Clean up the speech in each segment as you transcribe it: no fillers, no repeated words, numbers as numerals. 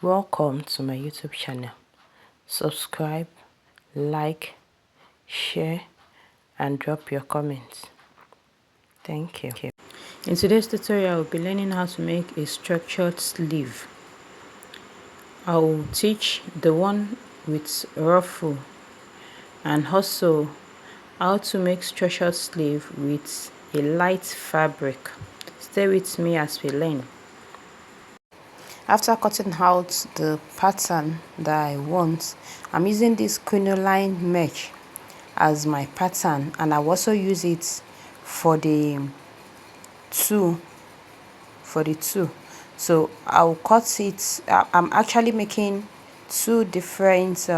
Welcome to my YouTube channel. Subscribe, like, share and drop your comments. Thank you. In today's tutorial, I'll be learning how to make a structured sleeve. I'll teach the one with ruffle and also how to make structured sleeve with a light fabric. Stay with me as we learn. After cutting out the pattern that I want, I'm using this crinoline mesh as my pattern, and I'll also use it for the two. So I'll cut it. I'm actually making two different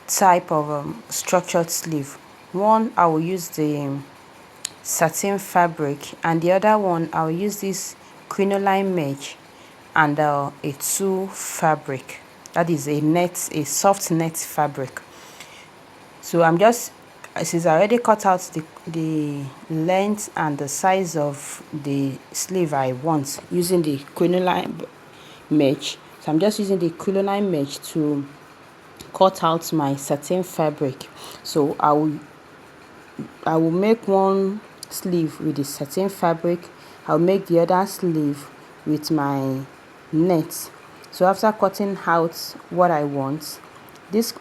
type of structured sleeve. One I will use the satin fabric, and the other one I'll use this crinoline mesh and a tulle fabric, that is a soft net fabric. So I'm just, since I already cut out the length and the size of the sleeve I want using the crinoline mesh, so I'm just using the crinoline mesh to cut out my satin fabric. So I will make one sleeve with the satin fabric. I'll make the other sleeve with my net. So after cutting out what I want,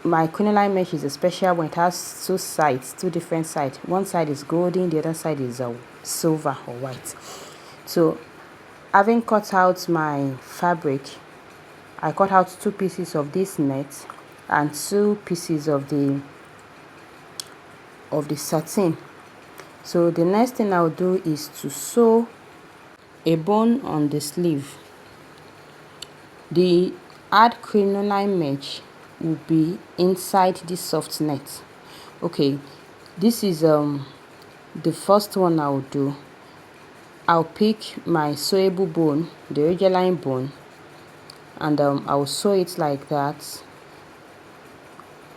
my crinoline mesh is a special one. It has two different sides. One side is golden, the other side is silver or white. So having cut out my fabric, I cut out 2 pieces of this net and 2 pieces of the satin. So the next thing I'll do is to sew a bone on the sleeve. The hard crinoline mesh will be inside this soft net. Okay, this is the first one I'll do. I'll pick my sewable bone, the rigilene bone, and I'll sew it like that.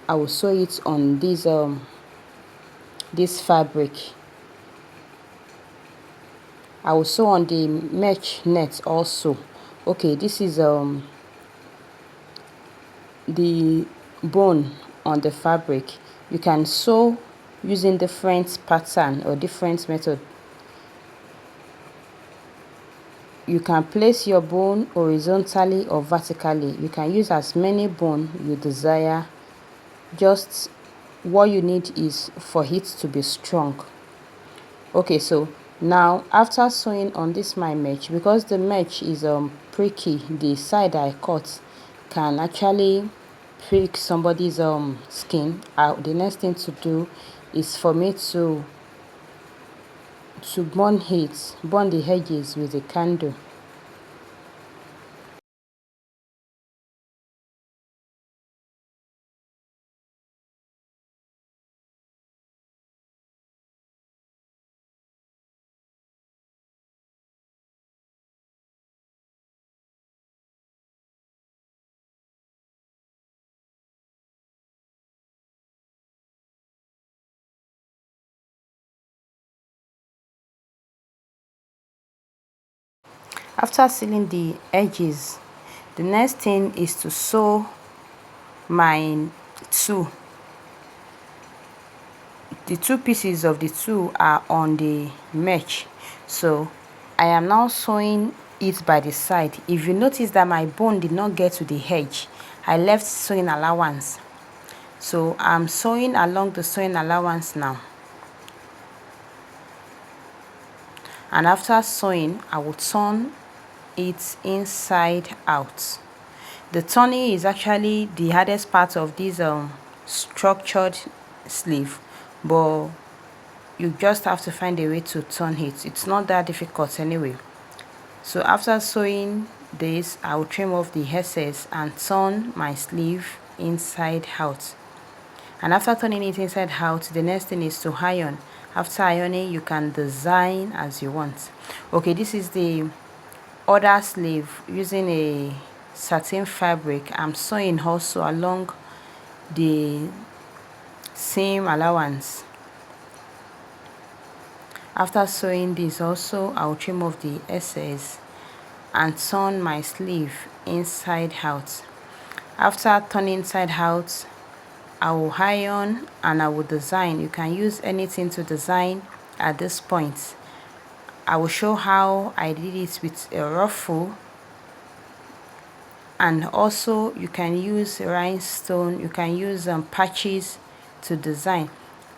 I will sew it on this fabric. I will sew on the mesh net also. Okay, this is the bone on the fabric. You can sew using different pattern or different method. You can place your bone horizontally or vertically. You can use as many bone you desire. Just what you need is for it to be strong. Okay, so now after sewing on this my mesh, because the mesh is pricky, the side I cut can actually prick somebody's skin. The next thing to do is for me to burn the edges with a candle. After sealing the edges, the next thing is to sew my tulle. The 2 pieces of the tulle are on the mesh, so I am now sewing it by the side. If you notice that my bone did not get to the edge, I left sewing allowance, so I'm sewing along the sewing allowance now. And after sewing, I will turn it inside out. The turning is actually the hardest part of this structured sleeve, but you just have to find a way to turn it. It's not that difficult anyway. So after sewing this, I will trim off the excess and turn my sleeve inside out. And after turning it inside out, the next thing is to iron. After ironing, you can design as you want. Okay, this is the other sleeve using a satin fabric. I'm sewing also along the seam allowance. After sewing this also, I'll trim off the excess and turn my sleeve inside out. After turning inside out, I will iron and I will design. You can use anything to design at this point. I will show how I did it with a ruffle, and also you can use rhinestone, you can use patches to design.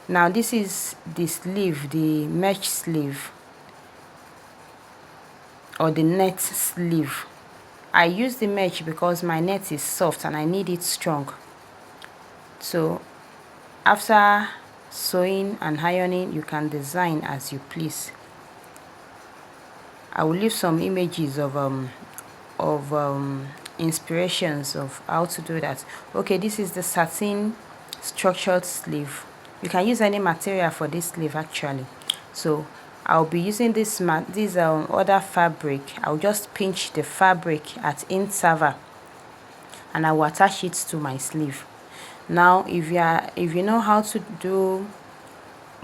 Now this is the sleeve, the mesh sleeve or the net sleeve. I use the mesh because my net is soft and I need it strong. So after sewing and ironing, you can design as you please. I will leave some images of inspirations of how to do that. Okay, this is the satin structured sleeve. You can use any material for this sleeve actually. So I'll be using this other fabric. I'll just pinch the fabric at interval and I will attach it to my sleeve. Now if you know how to do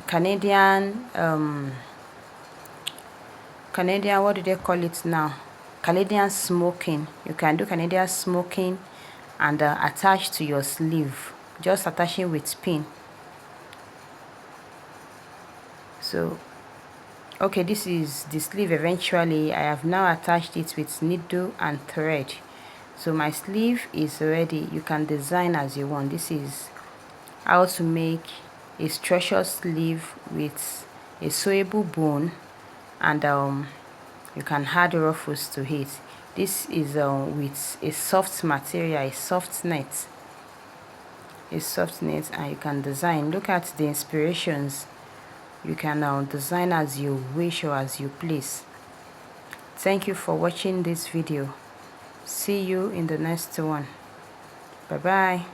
Canadian what do they call it now, Canadian smoking, you can do Canadian smoking and attach to your sleeve, just attaching with pin. So okay, this is the sleeve. Eventually I have now attached it with needle and thread. So my sleeve is ready. You can design as you want. This is how to make a structured sleeve with a sewable bone, and you can add ruffles to it. This is with a soft material, a soft net, and you can design. Look at the inspirations. You can design as you wish or as you please. Thank you for watching this video. See you in the next one. Bye bye.